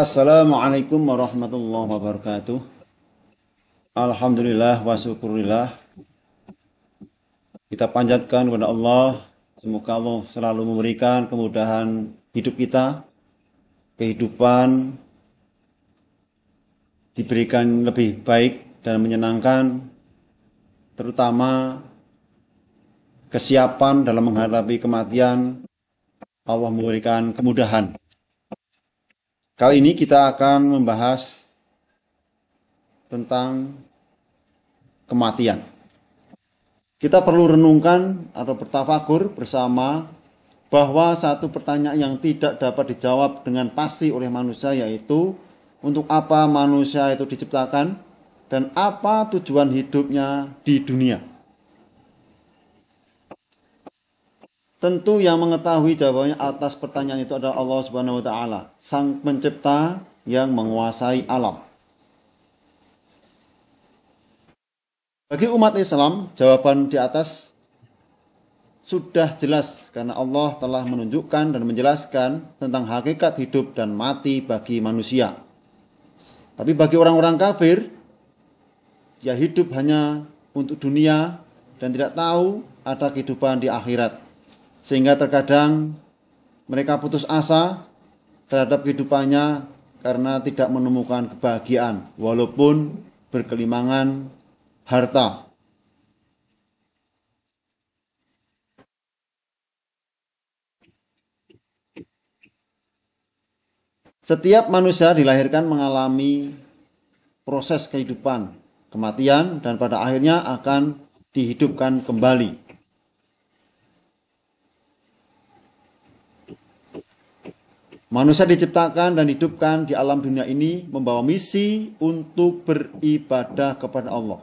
Assalamualaikum warahmatullahi wabarakatuh. Alhamdulillah wa syukurillah. Kita panjatkan kepada Allah. Semoga Allah selalu memberikan kemudahan hidup kita. Kehidupan diberikan lebih baik dan menyenangkan. Terutama kesiapan dalam menghadapi kematian. Allah memberikan kemudahan. Kali ini kita akan membahas tentang kematian. Kita perlu renungkan atau bertafakur bersama bahwa satu pertanyaan yang tidak dapat dijawab dengan pasti oleh manusia, yaitu untuk apa manusia itu diciptakan dan apa tujuan hidupnya di dunia. Tentu yang mengetahui jawabannya atas pertanyaan itu adalah Allah Subhanahu wa taala, Sang Pencipta yang menguasai alam. Bagi umat Islam, jawaban di atas sudah jelas karena Allah telah menunjukkan dan menjelaskan tentang hakikat hidup dan mati bagi manusia. Tapi bagi orang-orang kafir, dia hidup hanya untuk dunia dan tidak tahu ada kehidupan di akhirat. Sehingga terkadang mereka putus asa terhadap kehidupannya karena tidak menemukan kebahagiaan walaupun berkelimangan harta. Setiap manusia dilahirkan mengalami proses kehidupan, kematian, dan pada akhirnya akan dihidupkan kembali. Manusia diciptakan dan dihidupkan di alam dunia ini membawa misi untuk beribadah kepada Allah.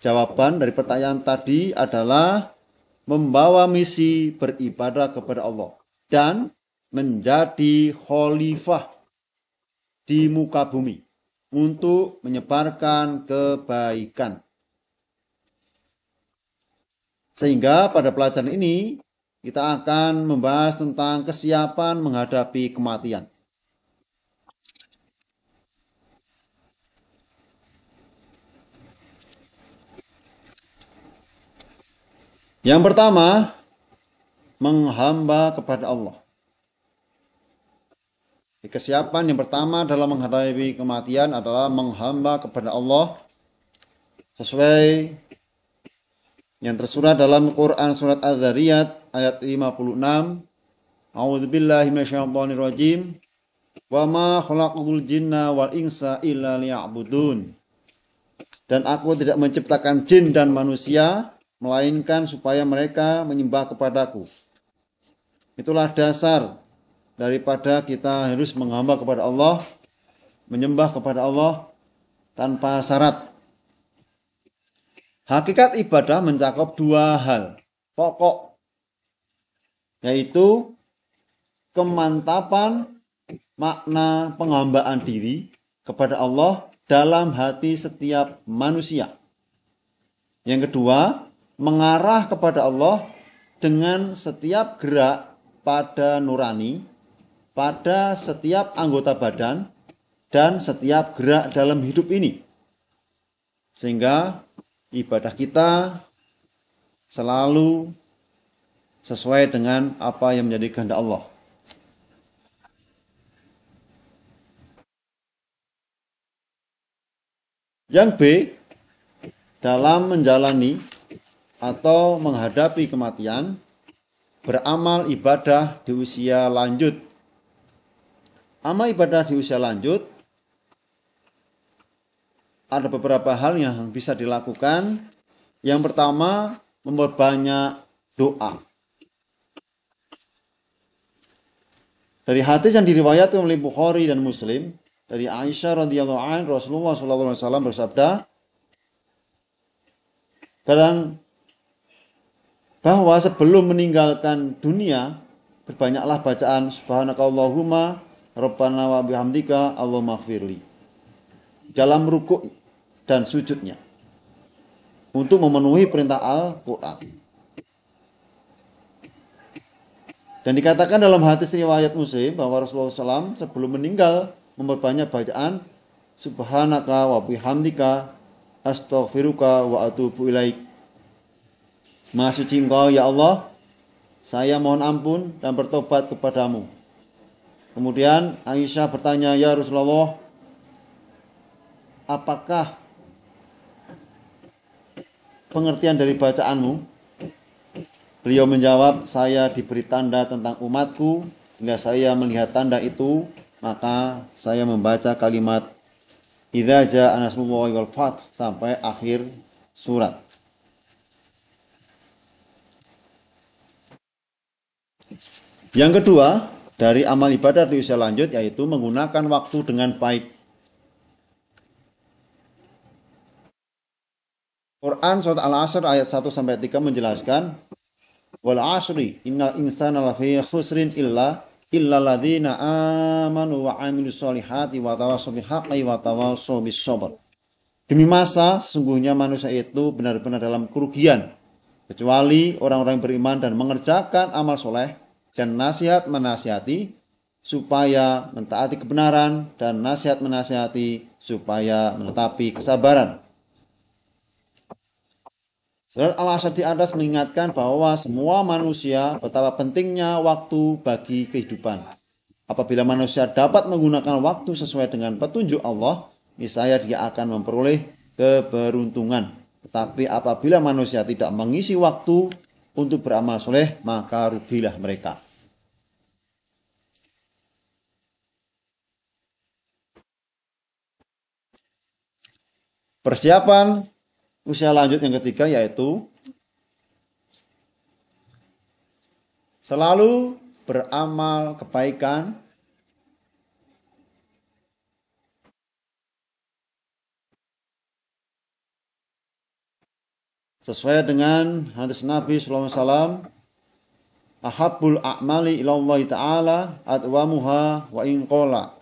Jawaban dari pertanyaan tadi adalah membawa misi beribadah kepada Allah dan menjadi khalifah di muka bumi untuk menyebarkan kebaikan. Sehingga pada pelajaran ini kita akan membahas tentang kesiapan menghadapi kematian. Yang pertama, menghamba kepada Allah. Kesiapan yang pertama dalam menghadapi kematian adalah menghamba kepada Allah sesuai yang tersurat dalam Quran surat Az-Zariyat ayat 56. A'udzubillahi minasyaitonirrajim. Wa ma khalaqul jinna wal insa illa liya'budun. Dan aku tidak menciptakan jin dan manusia melainkan supaya mereka menyembah kepadaku. Itulah dasar daripada kita harus menghamba kepada Allah, menyembah kepada Allah tanpa syarat. Hakikat ibadah mencakup dua hal pokok, yaitu kemantapan makna penghambaan diri kepada Allah dalam hati setiap manusia. Yang kedua, mengarah kepada Allah dengan setiap gerak pada nurani, pada setiap anggota badan, dan setiap gerak dalam hidup ini. Sehingga ibadah kita selalu sesuai dengan apa yang menjadi kehendak Allah. Yang B, dalam menjalani atau menghadapi kematian, beramal ibadah di usia lanjut. Amal ibadah di usia lanjut ada beberapa hal yang bisa dilakukan. Yang pertama, memperbanyak doa. Dari hadis yang diriwayatkan oleh Bukhari dan Muslim dari Aisyah radhiyallahu anha, Rasulullah sallallahu alaihi wasallam bersabda, bahwa sebelum meninggalkan dunia berbanyaklah bacaan subhanakallahumma rabbana wa bihamdika allahumma ighfirli dalam rukuk dan sujudnya untuk memenuhi perintah Al-Quran. Dan dikatakan dalam hadis riwayat Muslim bahwa Rasulullah SAW sebelum meninggal memperbanyak bacaan Subhanaka wa bihamdika astaghfiruka wa atubu ilaik. Maha suci Engkau ya Allah, saya mohon ampun dan bertobat kepadamu. Kemudian Aisyah bertanya, ya Rasulullah, apakah pengertian dari bacaanmu? Beliau menjawab, saya diberi tanda tentang umatku. Bila saya melihat tanda itu, maka saya membaca kalimat Idza jaa nasrullahi wal fath sampai akhir surat. Yang kedua, dari amal ibadah di usia lanjut yaitu menggunakan waktu dengan baik. Quran surat Al-Asr ayat 1 sampai 3 menjelaskan wal asri innal insana lafi khusrin illa ladzina amanu wa amilus solihati wa tawassaw bil haqqi wa tawassaw bis sabr. Demi masa sesungguhnya manusia itu benar-benar dalam kerugian kecuali orang-orang yang beriman dan mengerjakan amal soleh dan nasihat menasihati supaya mentaati kebenaran dan nasihat menasihati supaya menetapi kesabaran. Surat Al-Asr di atas mengingatkan bahwa semua manusia betapa pentingnya waktu bagi kehidupan. Apabila manusia dapat menggunakan waktu sesuai dengan petunjuk Allah, niscaya dia akan memperoleh keberuntungan. Tetapi apabila manusia tidak mengisi waktu untuk beramal soleh, maka rugilah mereka. Persiapan usia lanjut yang ketiga yaitu selalu beramal kebaikan sesuai dengan hadis Nabi sallallahu alaihi wasallam, ahabbul a'mali ilallahi ta'ala adwamuha wa in qala.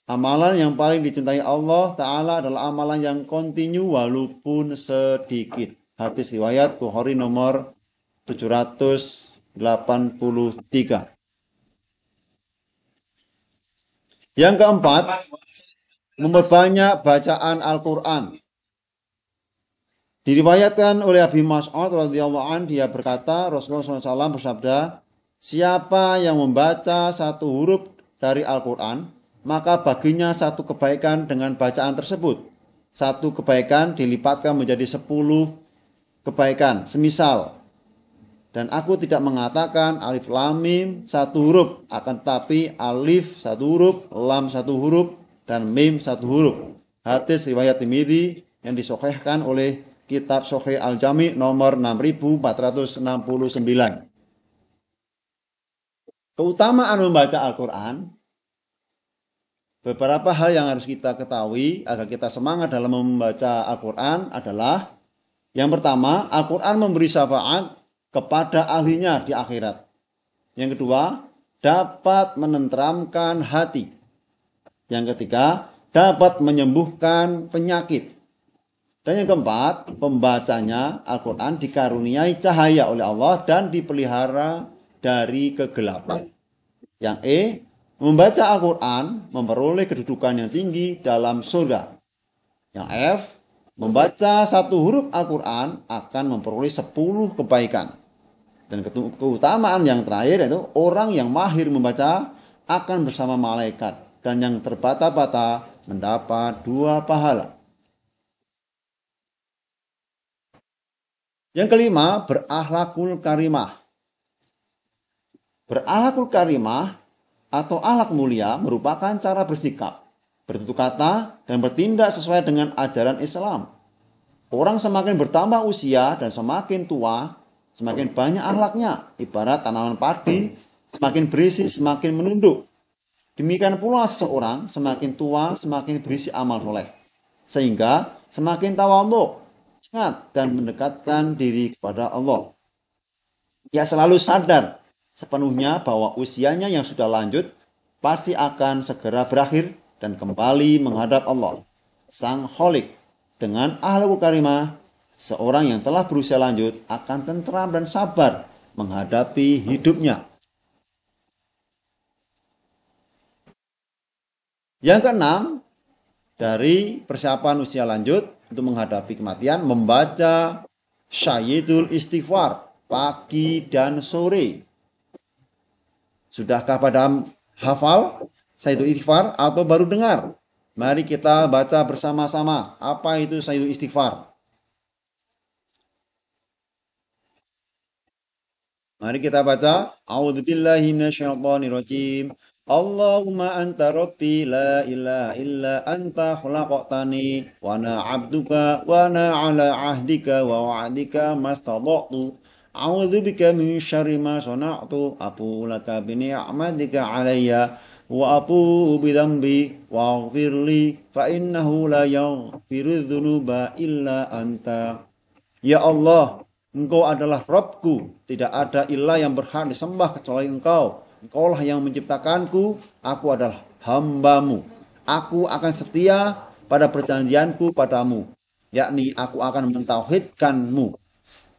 Amalan yang paling dicintai Allah Ta'ala adalah amalan yang kontinu walaupun sedikit. Hadis riwayat Bukhari nomor 783. Yang keempat, memperbanyak bacaan Al-Quran. Diriwayatkan oleh Abi Mas'ud radhiyallahu anhu, dia berkata, Rasulullah SAW bersabda, siapa yang membaca satu huruf dari Al-Quran, maka baginya satu kebaikan dengan bacaan tersebut. Satu kebaikan dilipatkan menjadi 10 kebaikan. Semisal, dan aku tidak mengatakan alif lam mim satu huruf, akan tetapi alif satu huruf, lam satu huruf, dan mim satu huruf. Hadis riwayat Tirmidzi yang disahihkan oleh kitab Sahih Al-Jami nomor 6469. Keutamaan membaca Al-Quran. Beberapa hal yang harus kita ketahui agar kita semangat dalam membaca Al-Quran adalah yang pertama, Al-Quran memberi syafaat kepada ahlinya di akhirat. Yang kedua, dapat menenteramkan hati. Yang ketiga, dapat menyembuhkan penyakit. Dan yang keempat, pembacanya Al-Quran dikaruniai cahaya oleh Allah dan dipelihara dari kegelapan. Yang E, membaca Al-Quran memperoleh kedudukan yang tinggi dalam surga. Yang F, membaca satu huruf Al-Quran akan memperoleh 10 kebaikan. Dan keutamaan yang terakhir yaitu orang yang mahir membaca akan bersama malaikat. Dan yang terbata-bata mendapat 2 pahala. Yang kelima, berakhlakul karimah. Berakhlakul karimah atau akhlak mulia merupakan cara bersikap, bertutur kata, dan bertindak sesuai dengan ajaran Islam. Orang semakin bertambah usia dan semakin tua, semakin banyak akhlaknya. Ibarat tanaman padi, semakin berisi, semakin menunduk. Demikian pula seseorang semakin tua, semakin berisi amal soleh. Sehingga semakin tawadhu, ingat dan mendekatkan diri kepada Allah. Ia selalu sadar sepenuhnya bahwa usianya yang sudah lanjut pasti akan segera berakhir dan kembali menghadap Allah, Sang Khalik. Dengan akhlakul karimah, seorang yang telah berusia lanjut akan tentram dan sabar menghadapi hidupnya. Yang keenam, dari persiapan usia lanjut untuk menghadapi kematian, membaca Sayyidul Istighfar pagi dan sore. Sudahkah pada hafal Sayyidul Istighfar atau baru dengar? Mari kita baca bersama-sama. Apa itu Sayyidul Istighfar? Mari kita baca. A'udzubillahi minasyaitonirrajim. Allahumma anta rabbi la ilaha illa anta khalaqtani wa ana 'abduka wa ana 'ala 'ahdika wa wa'dika mastata'tu. A'udzu bika min syarri ma sana'tu. Abu laka bi ni'matika 'alayya wa abu bi dzambi waghfirli fa innahu la yaghfiru dzunuba illa anta. Ya Allah, Engkau adalah Rabbku, tidak ada ilah yang berhak disembah kecuali Engkau. Engkaulah yang menciptakanku, aku adalah hambamu. Aku akan setia pada perjanjianku padamu, yakni aku akan mentauhidkanmu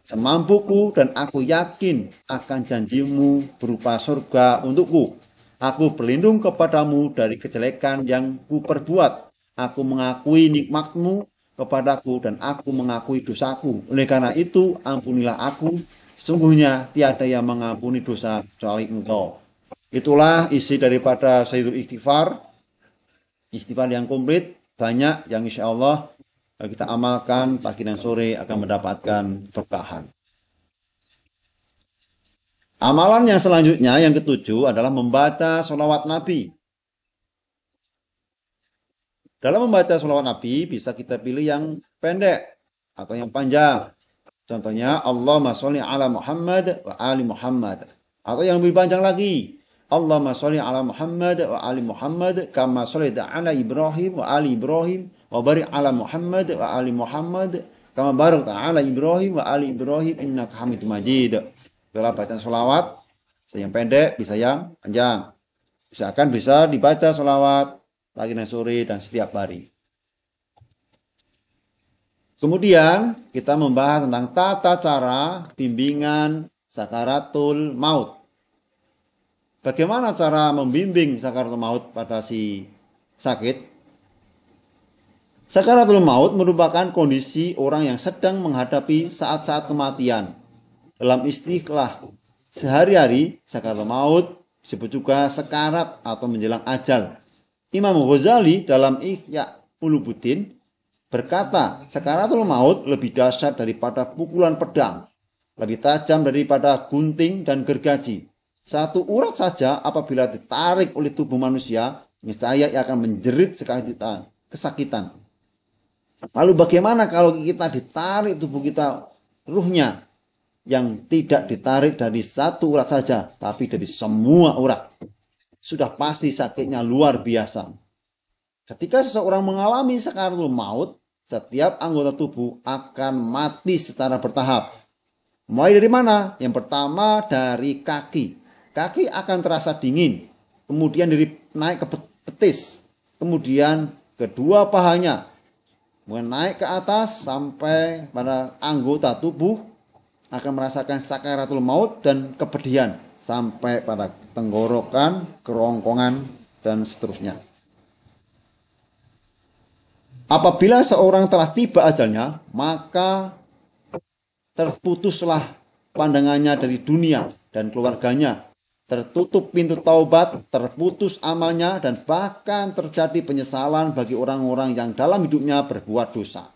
semampuku dan aku yakin akan janjimu berupa surga untukku. Aku berlindung kepadamu dari kejelekan yang kuperbuat. Aku mengakui nikmatmu kepadaku dan aku mengakui dosaku. Oleh karena itu, ampunilah aku. Sesungguhnya tiada yang mengampuni dosa kecuali Engkau. Itulah isi daripada Sayyidul Istighfar. Istighfar yang komplit, banyak yang insya Allah kalau kita amalkan pagi dan sore akan mendapatkan berkahan. Amalan yang selanjutnya, yang ketujuh adalah membaca sholawat Nabi. Dalam membaca sholawat Nabi bisa kita pilih yang pendek atau yang panjang. Contohnya Allahumma sholli ala Muhammad wa ali Muhammad. Atau yang lebih panjang lagi. Allahumma sholli ala Muhammad wa ali Muhammad kama shollaita ala Ibrahim wa ali Ibrahim wa barik ala Muhammad wa ali Muhammad kama barakta ala Ibrahim wa ali Ibrahim innaka Hamidum Majid. Itulah bacaan sholawat. Bisa yang pendek, bisa yang panjang. Misalkan bisa dibaca sholawat pagi dan sore dan setiap hari. Kemudian kita membahas tentang tata cara bimbingan sakaratul maut. Bagaimana cara membimbing sakaratul maut pada si sakit? Sakaratul maut merupakan kondisi orang yang sedang menghadapi saat-saat kematian. Dalam istilah sehari-hari, sakaratul maut disebut juga sekarat atau menjelang ajal. Imam Ghazali dalam Ihya Ulumuddin berkata, sakaratul maut lebih dahsyat daripada pukulan pedang, lebih tajam daripada gunting dan gergaji. Satu urat saja apabila ditarik oleh tubuh manusia, niscaya ia akan menjerit kesakitan. Lalu bagaimana kalau kita ditarik tubuh kita, ruhnya, yang tidak ditarik dari satu urat saja, tapi dari semua urat? Sudah pasti sakitnya luar biasa. Ketika seseorang mengalami sakaratul maut, setiap anggota tubuh akan mati secara bertahap. Mulai dari mana? Yang pertama dari kaki. Kaki akan terasa dingin. Kemudian naik ke betis. Kemudian kedua pahanya. Kemudian naik ke atas sampai pada anggota tubuh akan merasakan sakaratul maut dan kepedihan. Sampai pada tenggorokan, kerongkongan, dan seterusnya. Apabila seorang telah tiba ajalnya, maka terputuslah pandangannya dari dunia dan keluarganya. Tertutup pintu taubat, terputus amalnya, dan bahkan terjadi penyesalan bagi orang-orang yang dalam hidupnya berbuat dosa.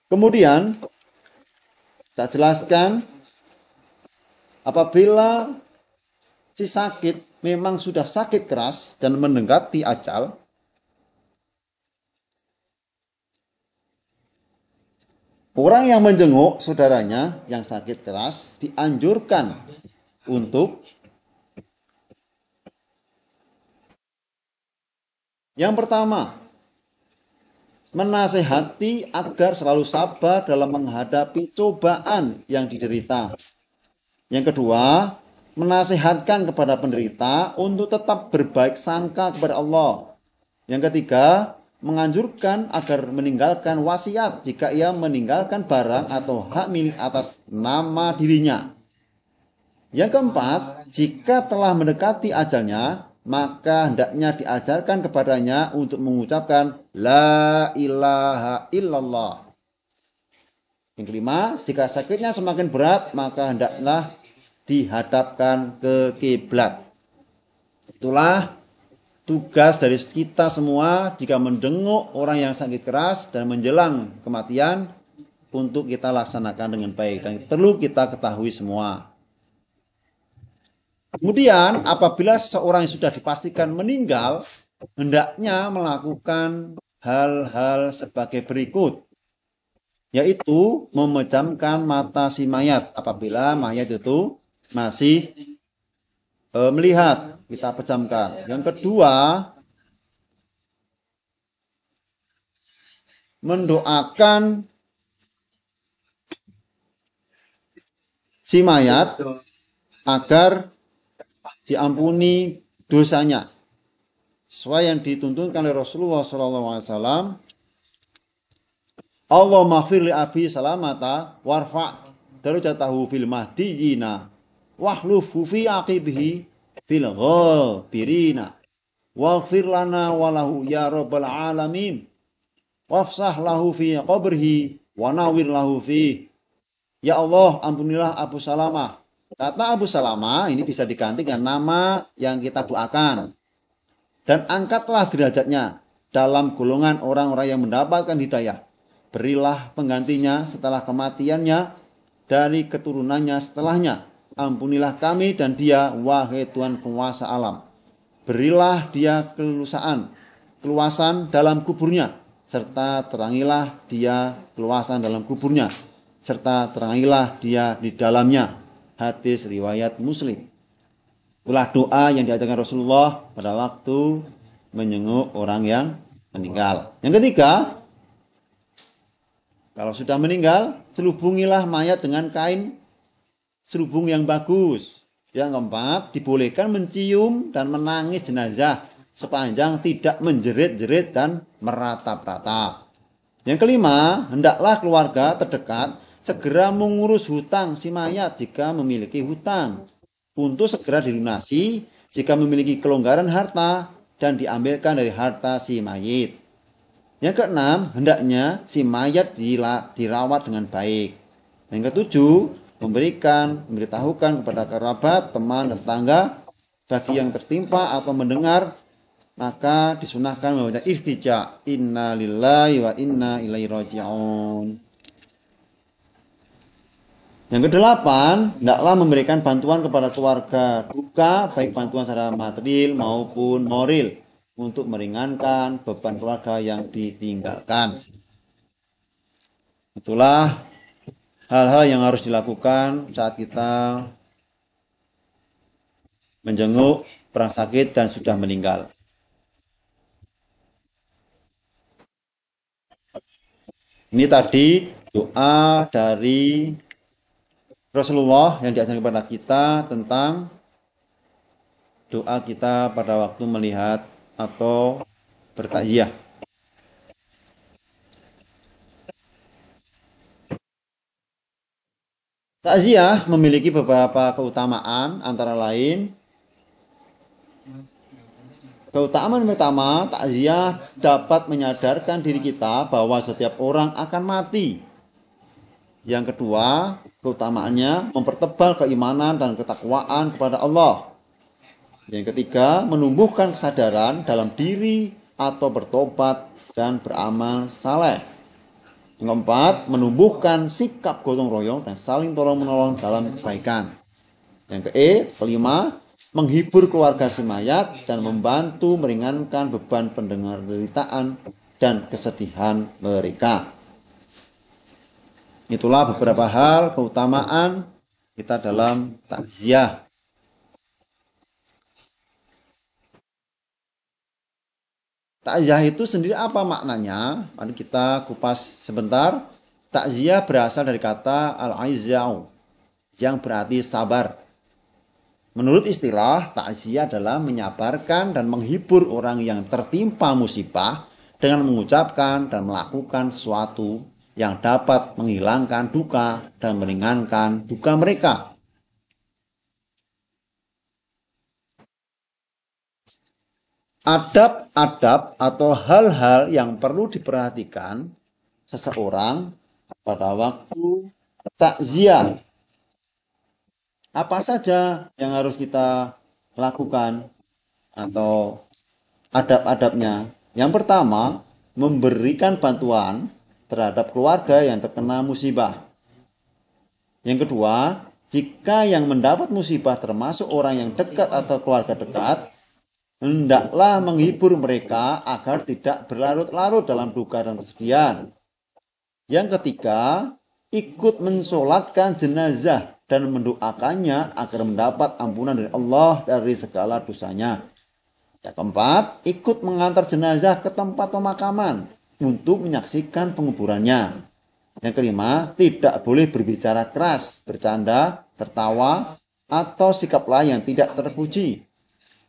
Kemudian kita jelaskan apabila si sakit memang sudah sakit keras dan mendekati ajal, orang yang menjenguk saudaranya yang sakit keras dianjurkan untuk yang pertama, menasehati agar selalu sabar dalam menghadapi cobaan yang diderita. Yang kedua, menasihatkan kepada penderita untuk tetap berbaik sangka kepada Allah. Yang ketiga, menganjurkan agar meninggalkan wasiat jika ia meninggalkan barang atau hak milik atas nama dirinya. Yang keempat, jika telah mendekati ajalnya, maka hendaknya diajarkan kepadanya untuk mengucapkan La ilaha illallah. Yang kelima, jika sakitnya semakin berat, maka hendaklah dihadapkan ke kiblat. Itulah tugas dari kita semua jika menjenguk orang yang sakit keras dan menjelang kematian untuk kita laksanakan dengan baik. Dan perlu kita ketahui semua. Kemudian apabila seseorang yang sudah dipastikan meninggal, hendaknya melakukan hal-hal sebagai berikut. Yaitu memejamkan mata si mayat apabila mayat itu masih melihat, kita pejamkan. Yang kedua, mendoakan si mayat agar diampuni dosanya sesuai yang dituntunkan oleh Rasulullah SAW. Allah maghfir li abi salamata warfa' darajatahu fil mahdiyina wahlufhu fi aqibihi fil ghabirina waghfir lana walahu ya rabbal alamin wafsah lahu fi qabrihi wa nawwir lahu fi. Ya Allah, ampunilah Abu Salamah. Kata Abu Salamah ini bisa diganti dengan nama yang kita doakan. Dan angkatlah derajatnya dalam golongan orang-orang yang mendapatkan hidayah. Berilah penggantinya setelah kematiannya dari keturunannya setelahnya. Ampunilah kami dan dia, wahai Tuhan penguasa alam. Berilah dia keluasan dalam kuburnya, serta terangilah dia keluasan dalam kuburnya, serta terangilah dia di dalamnya. Hadis riwayat Muslim. Itulah doa yang diajarkan Rasulullah pada waktu menjenguk orang yang meninggal. Yang ketiga, kalau sudah meninggal, selubungilah mayat dengan kain selubung yang bagus. Yang keempat, dibolehkan mencium dan menangis jenazah sepanjang tidak menjerit-jerit dan meratap-ratap. Yang kelima, hendaklah keluarga terdekat segera mengurus hutang si mayat jika memiliki hutang, untuk segera dilunasi jika memiliki kelonggaran harta dan diambilkan dari harta si mayit. Yang keenam, hendaknya si mayat dirawat dengan baik. Yang ketujuh, memberitahukan kepada kerabat, teman, dan tetangga. Bagi yang tertimpa atau mendengar, maka disunahkan membaca istijah. Inna lillahi wa inna ilaihi raji'un. Yang kedelapan, hendaklah memberikan bantuan kepada keluarga duka, baik bantuan secara material maupun moral, untuk meringankan beban keluarga yang ditinggalkan. Itulah hal-hal yang harus dilakukan saat kita menjenguk orang sakit dan sudah meninggal. Ini tadi doa dari Rasulullah yang diajarkan kepada kita tentang doa kita pada waktu melihat atau bertakziah. Takziah memiliki beberapa keutamaan, antara lain keutamaan pertama, takziah dapat menyadarkan diri kita bahwa setiap orang akan mati. Yang kedua, keutamaannya mempertebal keimanan dan ketakwaan kepada Allah. Yang ketiga, menumbuhkan kesadaran dalam diri atau bertobat dan beramal saleh. Yang keempat, menumbuhkan sikap gotong royong dan saling tolong-menolong dalam kebaikan. Yang kelima, menghibur keluarga si mayat dan membantu meringankan beban penderitaan dan kesedihan mereka. Itulah beberapa hal keutamaan kita dalam takziah. Takziah itu sendiri apa maknanya? Mari kita kupas sebentar. Takziah berasal dari kata al-izza'u yang berarti sabar. Menurut istilah, takziah adalah menyabarkan dan menghibur orang yang tertimpa musibah dengan mengucapkan dan melakukan sesuatu yang dapat menghilangkan duka dan meringankan duka mereka. Adab-adab atau hal-hal yang perlu diperhatikan seseorang pada waktu takziah. Apa saja yang harus kita lakukan atau adab-adabnya? Yang pertama, memberikan bantuan terhadap keluarga yang terkena musibah. Yang kedua, jika yang mendapat musibah termasuk orang yang dekat atau keluarga dekat, hendaklah menghibur mereka agar tidak berlarut-larut dalam duka dan kesedihan. Yang ketiga, ikut mensolatkan jenazah dan mendoakannya agar mendapat ampunan dari Allah dari segala dosanya. Yang keempat, ikut mengantar jenazah ke tempat pemakaman untuk menyaksikan penguburannya. Yang kelima, tidak boleh berbicara keras, bercanda, tertawa, atau sikap lain yang tidak terpuji.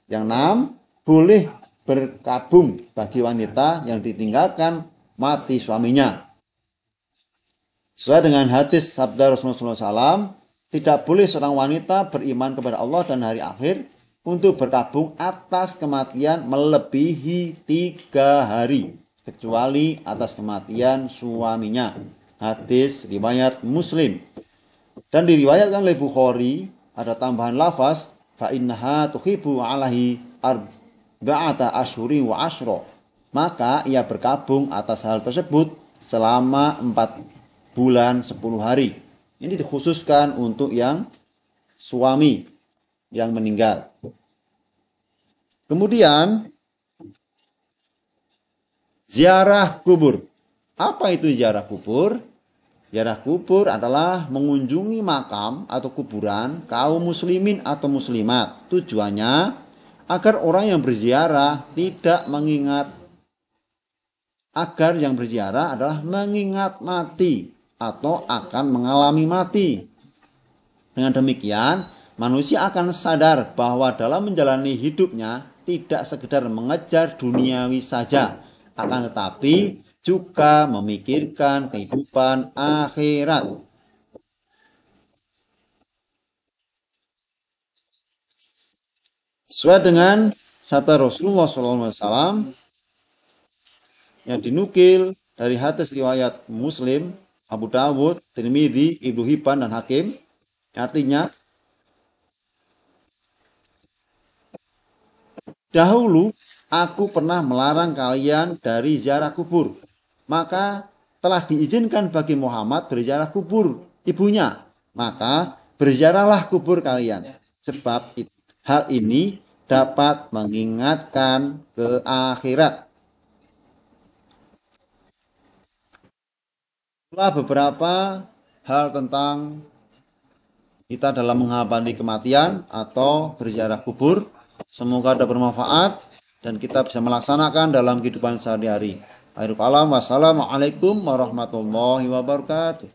Yang enam, boleh berkabung bagi wanita yang ditinggalkan mati suaminya. Sesuai dengan hadis sabda Rasulullah SAW, tidak boleh seorang wanita beriman kepada Allah dan hari akhir untuk berkabung atas kematian melebihi 3 hari, kecuali atas kematian suaminya. Hadis riwayat Muslim. Dan diriwayatkan oleh Bukhari, ada tambahan lafaz, fa innaha tuhibu alaihi arba'ata asyuri wa asyra. Maka ia berkabung atas hal tersebut selama 4 bulan 10 hari. Ini dikhususkan untuk yang suami yang meninggal. Kemudian ziarah kubur. Apa itu ziarah kubur? Ziarah kubur adalah mengunjungi makam atau kuburan kaum muslimin atau muslimat. Tujuannya agar orang yang berziarah adalah mengingat mati atau akan mengalami mati. Dengan demikian, manusia akan sadar bahwa dalam menjalani hidupnya tidak sekedar mengejar duniawi saja, akan tetapi juga memikirkan kehidupan akhirat. Sesuai dengan sabda Rasulullah SAW yang dinukil dari hadis riwayat Muslim, Abu Dawud, Tirmidzi, Ibnu Hibban dan Hakim, artinya dahulu aku pernah melarang kalian dari ziarah kubur, maka telah diizinkan bagi Muhammad berziarah kubur ibunya, maka berziarahlah kubur kalian, sebab hal ini dapat mengingatkan ke akhirat. Itulah beberapa hal tentang kita dalam menghadapi kematian atau berziarah kubur. Semoga dapat bermanfaat dan kita bisa melaksanakan dalam kehidupan sehari-hari. Akhirul kalam, wassalamualaikum warahmatullahi wabarakatuh.